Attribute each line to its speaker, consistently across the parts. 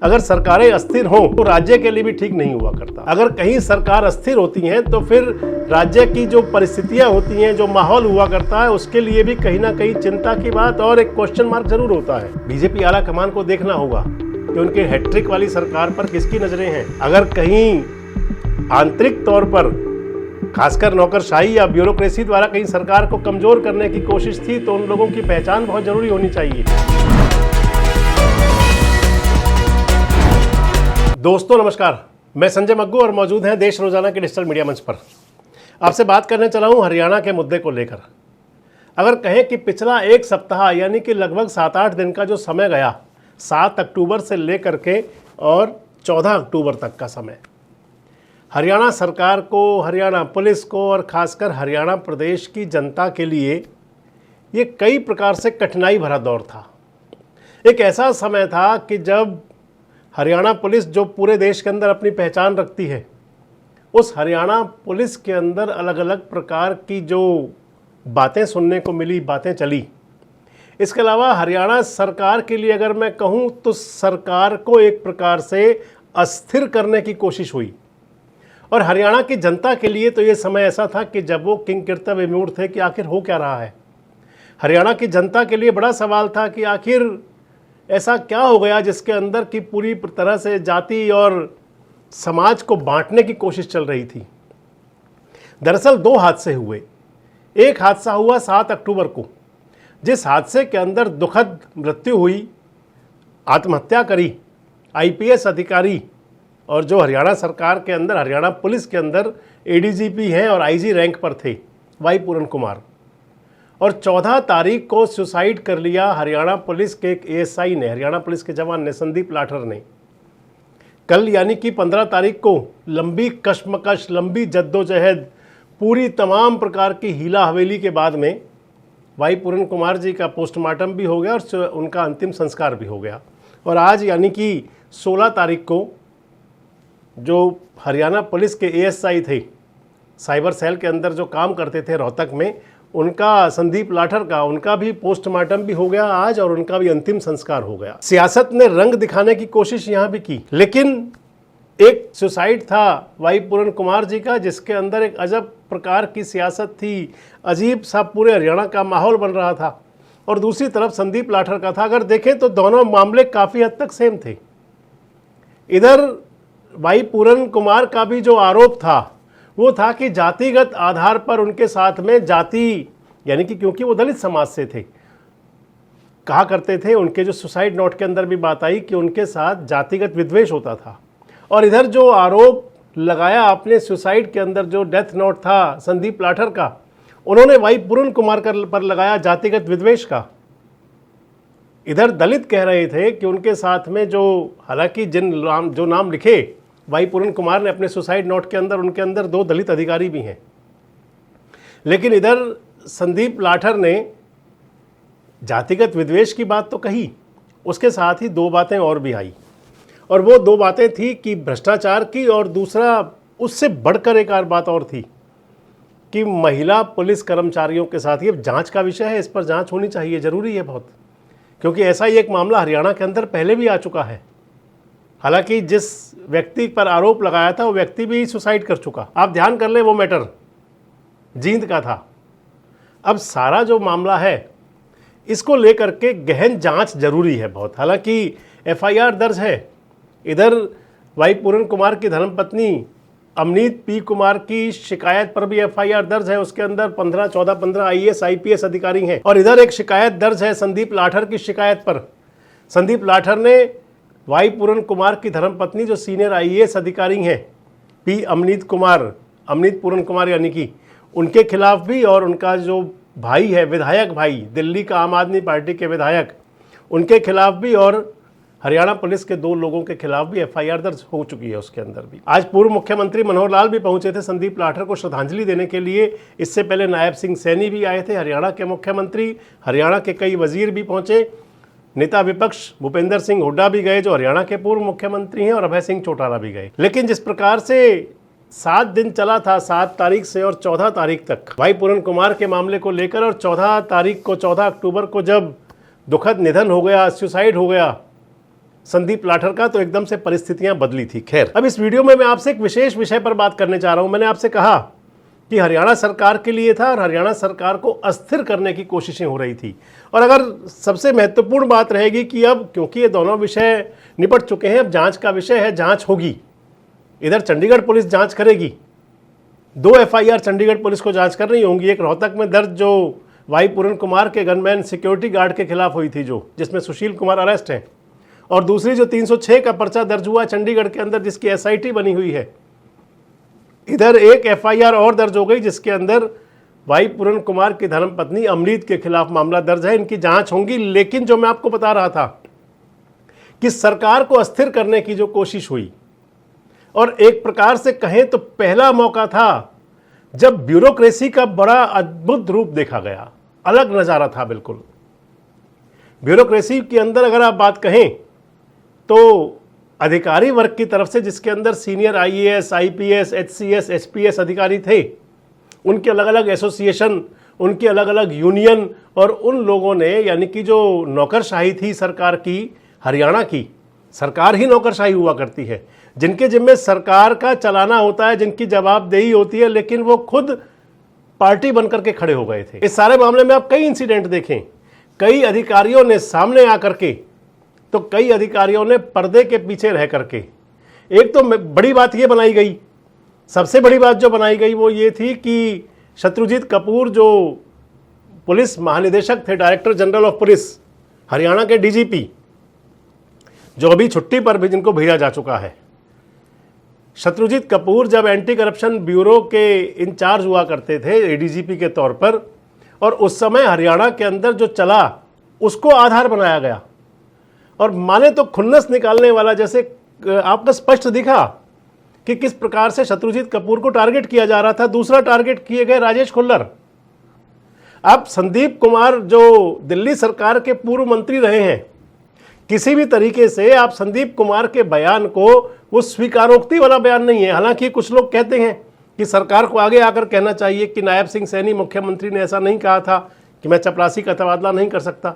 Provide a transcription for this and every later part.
Speaker 1: अगर सरकारें अस्थिर हों तो राज्य के लिए भी ठीक नहीं हुआ करता। अगर कहीं सरकार अस्थिर होती हैं तो फिर राज्य की जो परिस्थितियां होती हैं, जो माहौल हुआ करता है, उसके लिए भी कहीं ना कहीं चिंता की बात और एक क्वेश्चन मार्क जरूर होता है। बीजेपी आला कमान को देखना होगा कि उनके हैट्रिक वाली सरकार पर किसकी नजरें हैं। अगर कहीं आंतरिक तौर पर खासकर नौकरशाही या ब्यूरोक्रेसी द्वारा कहीं सरकार को कमजोर करने की कोशिश थी तो उन लोगों की पहचान बहुत जरूरी होनी चाहिए। दोस्तों नमस्कार, मैं संजय मग्गू और मौजूद हैं देश रोजाना के डिजिटल मीडिया मंच पर। आपसे बात करने चला हूं हरियाणा के मुद्दे को लेकर। अगर कहें कि पिछला एक सप्ताह यानी कि लगभग 7-8 दिन का जो समय गया, 7 अक्टूबर से लेकर के और 14 अक्टूबर तक का समय, हरियाणा सरकार को, हरियाणा पुलिस को और ख़ासकर हरियाणा प्रदेश की जनता के लिए ये कई प्रकार से कठिनाई भरा दौर था। एक ऐसा समय था कि जब हरियाणा पुलिस, जो पूरे देश के अंदर अपनी पहचान रखती है, उस हरियाणा पुलिस के अंदर अलग अलग प्रकार की जो बातें सुनने को मिली, बातें चली। इसके अलावा हरियाणा सरकार के लिए अगर मैं कहूँ तो सरकार को एक प्रकार से अस्थिर करने की कोशिश हुई। और हरियाणा की जनता के लिए तो ये समय ऐसा था कि जब वो किंकिरता विमूढ़ थे कि आखिर हो क्या रहा है। हरियाणा की जनता के लिए बड़ा सवाल था कि आखिर ऐसा क्या हो गया जिसके अंदर की पूरी तरह से जाति और समाज को बांटने की कोशिश चल रही थी। दरअसल 2 हादसे हुए। एक हादसा हुआ 7 अक्टूबर को, जिस हादसे के अंदर दुखद मृत्यु हुई, आत्महत्या करी आईपीएस अधिकारी और जो हरियाणा सरकार के अंदर, हरियाणा पुलिस के अंदर एडीजीपी हैं और आईजी रैंक पर थे, वाई पूरन कुमार। और 14 तारीख को सुसाइड कर लिया हरियाणा पुलिस के एक एएसआई ने, हरियाणा पुलिस के जवान ने, संदीप लाठर ने। कल यानी कि 15 तारीख को लंबी कश्मकश, लंबी जद्दोजहद, पूरी तमाम प्रकार की हीला हवेली के बाद में वाई पूरन कुमार जी का पोस्टमार्टम भी हो गया और उनका अंतिम संस्कार भी हो गया। और आज यानी कि 16 तारीख को जो हरियाणा पुलिस के एएसआई थे, साइबर सेल के अंदर जो काम करते थे रोहतक में, उनका, संदीप लाठर का, उनका भी पोस्टमार्टम भी हो गया आज और उनका भी अंतिम संस्कार हो गया। सियासत ने रंग दिखाने की कोशिश यहां भी की, लेकिन एक सुसाइड था वाई पूरन कुमार जी का जिसके अंदर एक अजब प्रकार की सियासत थी, अजीब सा पूरे हरियाणा का माहौल बन रहा था। और दूसरी तरफ संदीप लाठर का था। अगर देखें तो दोनों मामले काफ़ी हद तक सेम थे। इधर वाई पूरन कुमार का भी जो आरोप था वो था कि जातिगत आधार पर उनके साथ में जाति, यानी कि क्योंकि वो दलित समाज से थे, कहा करते थे, उनके जो सुसाइड नोट के अंदर भी बात आई कि उनके साथ जातिगत विद्वेष होता था। और इधर जो आरोप लगाया आपने सुसाइड के अंदर, जो डेथ नोट था संदीप लाठर का, उन्होंने वाई पूरन कुमार पर लगाया जातिगत विद्वेष का। इधर दलित कह रहे थे कि उनके साथ में जो, हालांकि जो नाम लिखे वाई पूरन कुमार ने अपने सुसाइड नोट के अंदर, उनके अंदर 2 दलित अधिकारी भी हैं। लेकिन इधर संदीप लाठर ने जातिगत विद्वेष की बात तो कही, उसके साथ ही 2 बातें और भी आई। और वो 2 बातें थी कि भ्रष्टाचार की, और दूसरा उससे बढ़कर एक और बात और थी कि महिला पुलिस कर्मचारियों के साथ, ये जांच का विषय है, इस पर जांच होनी चाहिए, ज़रूरी है बहुत, क्योंकि ऐसा ही एक मामला हरियाणा के अंदर पहले भी आ चुका है। हालांकि जिस व्यक्ति पर आरोप लगाया था वो व्यक्ति भी सुसाइड कर चुका। आप ध्यान कर लें, वो मैटर जींद का था। अब सारा जो मामला है इसको लेकर के गहन जांच जरूरी है बहुत। हालांकि एफआईआर दर्ज है। इधर वाई पूरन कुमार की धर्मपत्नी अमनीत पी कुमार की शिकायत पर भी एफआईआर दर्ज है। उसके अंदर 15 आईएएस आईपीएस अधिकारी हैं। और इधर एक शिकायत दर्ज है संदीप लाठर की शिकायत पर। संदीप लाठर ने वाई पूरन कुमार की धर्मपत्नी, जो सीनियर आईएएस अधिकारी हैं, अमनीत पूरन कुमार यानी कि उनके खिलाफ भी, और उनका जो भाई है, विधायक भाई, दिल्ली का आम आदमी पार्टी के विधायक, उनके खिलाफ भी, और हरियाणा पुलिस के 2 लोगों के खिलाफ भी एफआईआर दर्ज हो चुकी है उसके अंदर भी। आज पूर्व मुख्यमंत्री मनोहर लाल भी पहुंचे थे संदीप लाठर को श्रद्धांजलि देने के लिए। इससे पहले नायब सिंह सैनी भी आए थे, हरियाणा के मुख्यमंत्री, हरियाणा के कई वजीर भी पहुंचे, नेता विपक्ष भूपेंद्र सिंह हुड्डा भी गए जो हरियाणा के पूर्व मुख्यमंत्री हैं, और अभय सिंह चौटाला भी गए। लेकिन जिस प्रकार से 7 दिन चला था, 7 तारीख से और 14 तारीख तक वाई पूरन कुमार के मामले को लेकर, और 14 तारीख को, 14 अक्टूबर को जब दुखद निधन हो गया, सुसाइड हो गया संदीप लाठर का, तो एकदम से परिस्थितियां बदली थी। खैर, अब इस वीडियो में मैं आपसे एक विशेष विषय पर बात करने चाह रहा हूं। मैंने आपसे कहा कि हरियाणा सरकार के लिए था और हरियाणा सरकार को अस्थिर करने की कोशिशें हो रही थी। और अगर सबसे महत्वपूर्ण बात रहेगी कि अब क्योंकि ये दोनों विषय निपट चुके हैं, अब जांच का विषय है, जांच होगी। इधर चंडीगढ़ पुलिस जांच करेगी, 2 FIR चंडीगढ़ पुलिस को जांच कर रही होंगी। एक रोहतक में दर्ज जो वाई पूरन कुमार के गनमैन सिक्योरिटी गार्ड के खिलाफ हुई थी, जिसमें सुशील कुमार अरेस्ट है, और दूसरी जो 306 का पर्चा दर्ज हुआ चंडीगढ़ के अंदर, जिसकी SIT बनी हुई है। इधर एक FIR और दर्ज हो गई जिसके अंदर वाई पूरन कुमार की धर्मपत्नी अमरीत के खिलाफ मामला दर्ज है। इनकी जांच होंगी। लेकिन जो मैं आपको बता रहा था कि सरकार को अस्थिर करने की जो कोशिश हुई, और एक प्रकार से कहें तो पहला मौका था जब ब्यूरोक्रेसी का बड़ा अद्भुत रूप देखा गया, अलग नजारा था बिल्कुल। ब्यूरोक्रेसी के अंदर अगर आप बात कहें तो अधिकारी वर्ग की तरफ से, जिसके अंदर senior IAS, IPS, HCS, SPS अधिकारी थे, उनके अलग अलग एसोसिएशन, उनके अलग अलग यूनियन, और उन लोगों ने, यानी कि जो नौकरशाही थी सरकार की, हरियाणा की सरकार ही नौकरशाही हुआ करती है, जिनके जिम्मे सरकार का चलाना होता है, जिनकी जवाबदेही होती है, लेकिन वो खुद पार्टी बनकर के खड़े हो गए थे। इस सारे मामले में आप कई इंसिडेंट देखें, कई अधिकारियों ने सामने आकर के, तो कई अधिकारियों ने पर्दे के पीछे रह करके। एक तो बड़ी बात ये बनाई गई, सबसे बड़ी बात जो बनाई गई वो ये थी कि शत्रुजीत कपूर जो पुलिस महानिदेशक थे, director general of police, Haryana के DGP, जो अभी छुट्टी पर भी जिनको भेजा जा चुका है, शत्रुजीत कपूर जब एंटी करप्शन ब्यूरो के इंचार्ज हुआ करते थे ADGP के तौर पर, और उस समय हरियाणा के अंदर जो चला उसको आधार बनाया गया, और माने तो खुन्नस निकालने वाला, जैसे आपको स्पष्ट दिखा कि किस प्रकार से शत्रुजीत कपूर को टारगेट किया जा रहा था। दूसरा टारगेट किए गए राजेश खुल्लर। अब संदीप कुमार जो दिल्ली सरकार के पूर्व मंत्री रहे हैं, किसी भी तरीके से आप संदीप कुमार के बयान को, वो स्वीकारोक्ति वाला बयान नहीं है। हालांकि कुछ लोग कहते हैं कि सरकार को आगे आकर कहना चाहिए कि नायब सिंह सैनी मुख्यमंत्री ने ऐसा नहीं कहा था कि मैं चपरासी का तबादला नहीं कर सकता।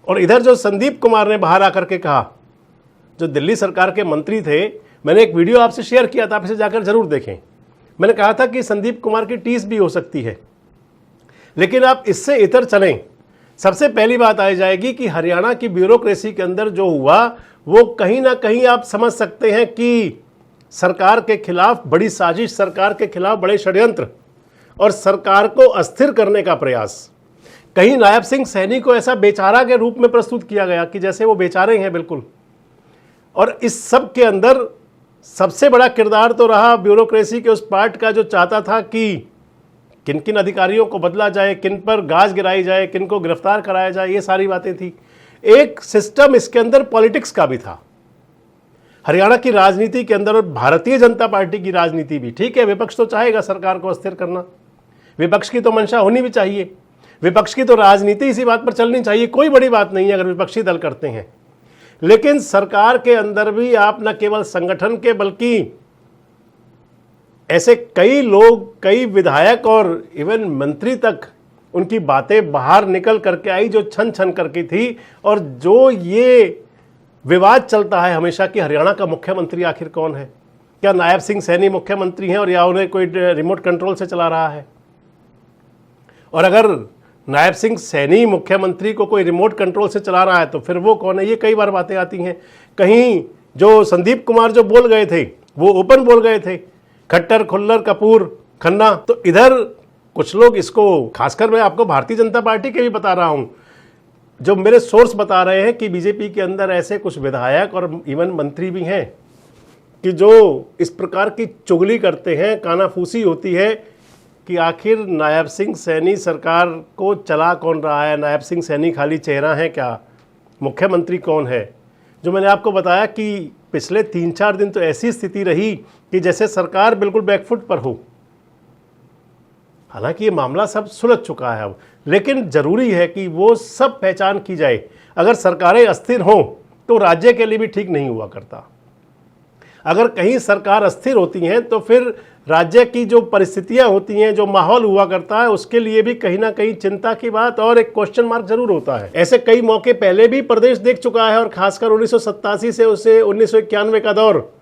Speaker 1: और इधर जो संदीप कुमार ने बाहर आकर के कहा, जो दिल्ली सरकार के मंत्री थे, मैंने एक वीडियो आपसे शेयर किया था, आप इसे जाकर जरूर देखें। मैंने कहा था कि संदीप कुमार की टीस भी हो सकती है, लेकिन आप इससे इतर चलें। सबसे पहली बात आ जाएगी कि हरियाणा की ब्यूरोक्रेसी के अंदर जो हुआ, वो कहीं ना कहीं आप समझ सकते हैं कि सरकार के खिलाफ बड़ी साजिश, सरकार के खिलाफ बड़े षड्यंत्र, और सरकार को अस्थिर करने का प्रयास। कहीं नायब सिंह सैनी को ऐसा बेचारा के रूप में प्रस्तुत किया गया कि जैसे वो बेचारे हैं बिल्कुल। और इस सब के अंदर सबसे बड़ा किरदार तो रहा ब्यूरोक्रेसी के उस पार्ट का, जो चाहता था कि किन किन अधिकारियों को बदला जाए, किन पर गाज गिराई जाए, किन को गिरफ्तार कराया जाए, ये सारी बातें थी। एक सिस्टम इसके अंदर पॉलिटिक्स का भी था, हरियाणा की राजनीति के अंदर, और भारतीय जनता पार्टी की राजनीति भी। ठीक है, विपक्ष तो चाहेगा सरकार को अस्थिर करना, विपक्ष की तो मंशा होनी भी चाहिए, विपक्ष की तो राजनीति इसी बात पर चलनी चाहिए। कोई बड़ी बात नहीं है अगर विपक्षी दल करते हैं, लेकिन सरकार के अंदर भी आप न केवल संगठन के, बल्कि ऐसे कई लोग, कई विधायक और इवन मंत्री तक, उनकी बातें बाहर निकल करके आई जो छन छन करके थी। और जो ये विवाद चलता है हमेशा कि हरियाणा का मुख्यमंत्री आखिर कौन है, क्या नायब सिंह सैनी मुख्यमंत्री हैं और या उन्हें कोई रिमोट कंट्रोल से चला रहा है। और अगर नायब सिंह सैनी मुख्यमंत्री को कोई रिमोट कंट्रोल से चला रहा है तो फिर वो कौन है। ये कई बार बातें आती हैं। कहीं जो संदीप कुमार जो बोल गए थे वो ओपन बोल गए थे, खट्टर, खुल्लर, कपूर, खन्ना। तो इधर कुछ लोग इसको, खासकर मैं आपको भारतीय जनता पार्टी के भी बता रहा हूं, जो मेरे सोर्स बता रहे हैं कि बीजेपी के अंदर ऐसे कुछ विधायक और इवन मंत्री भी हैं कि जो इस प्रकार की चुगली करते हैं, कानाफूसी होती है कि आखिर नायब सिंह सैनी सरकार को चला कौन रहा है, नायब सिंह सैनी खाली चेहरा है क्या, मुख्यमंत्री कौन है। जो मैंने आपको बताया कि पिछले 3-4 दिन तो ऐसी स्थिति रही कि जैसे सरकार बिल्कुल बैकफुट पर हो। हालांकि ये मामला सब सुलझ चुका है अब, लेकिन जरूरी है कि वो सब पहचान की जाए। अगर सरकारें अस्थिर हों तो राज्य के लिए भी ठीक नहीं हुआ करता। अगर कहीं सरकार अस्थिर होती हैं तो फिर राज्य की जो परिस्थितियां होती हैं, जो माहौल हुआ करता है, उसके लिए भी कहीं ना कहीं चिंता की बात और एक क्वेश्चन मार्क जरूर होता है। ऐसे कई मौके पहले भी प्रदेश देख चुका है और खासकर 1987 से उसे 1991 का दौर,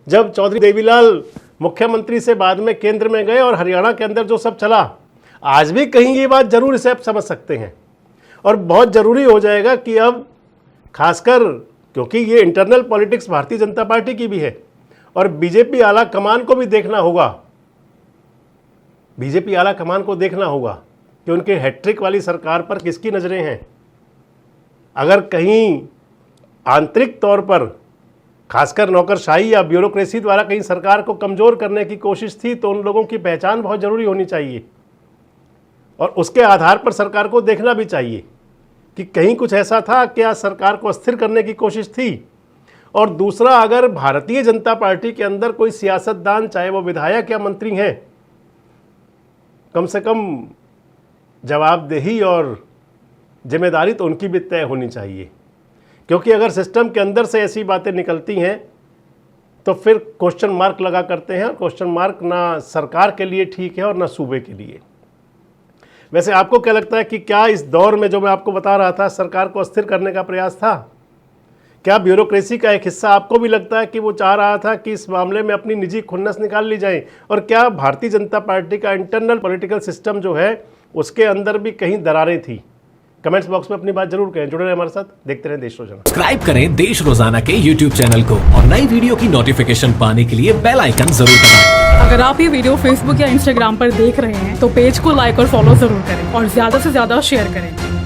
Speaker 1: जब चौधरी देवीलाल मुख्यमंत्री से बाद में केंद्र में गए और हरियाणा के अंदर जो सब चला, आज भी कहीं ये बात जरूर इसे आप समझ सकते हैं। और बहुत ज़रूरी हो जाएगा कि अब खासकर क्योंकि ये internal politics Bharatiya Janata party की भी है और बीजेपी आला कमान को भी देखना होगा, बीजेपी आला कमान को देखना होगा कि उनके हैट्रिक वाली सरकार पर किसकी नज़रें हैं। अगर कहीं आंतरिक तौर पर खासकर नौकरशाही या ब्यूरोक्रेसी द्वारा कहीं सरकार को कमज़ोर करने की कोशिश थी तो उन लोगों की पहचान बहुत ज़रूरी होनी चाहिए और उसके आधार पर सरकार को देखना भी चाहिए कि कहीं कुछ ऐसा था क्या सरकार को अस्थिर करने की कोशिश थी। और दूसरा, अगर भारतीय जनता पार्टी के अंदर कोई सियासतदान, चाहे वो विधायक या मंत्री हैं, कम से कम जवाबदेही और जिम्मेदारी तो उनकी भी तय होनी चाहिए, क्योंकि अगर सिस्टम के अंदर से ऐसी बातें निकलती हैं तो फिर क्वेश्चन मार्क लगा करते हैं और क्वेश्चन मार्क ना सरकार के लिए ठीक है और ना सूबे के लिए। वैसे आपको क्या लगता है कि क्या इस दौर में जो मैं आपको बता रहा था सरकार को अस्थिर करने का प्रयास था? क्या ब्यूरोक्रेसी का एक हिस्सा आपको भी लगता है कि वो चाह रहा था कि इस मामले में अपनी निजी खुन्नस निकाल ली जाए? और क्या भारतीय जनता पार्टी का इंटरनल पॉलिटिकल सिस्टम जो है उसके अंदर भी कहीं दरारें थी? कमेंट्स बॉक्स में अपनी बात जरूर करें। जुड़े रहें हमारे साथ, देखते रहें देश रोजाना।
Speaker 2: सब्सक्राइब करें देश रोजाना के YouTube चैनल को और नई वीडियो की नोटिफिकेशन पाने के लिए बेल आइकन जरूर दबाएं।
Speaker 3: अगर आप ये वीडियो Facebook या Instagram पर देख रहे हैं तो पेज को लाइक और फॉलो जरूर करें और ज्यादा से ज्यादा शेयर करें।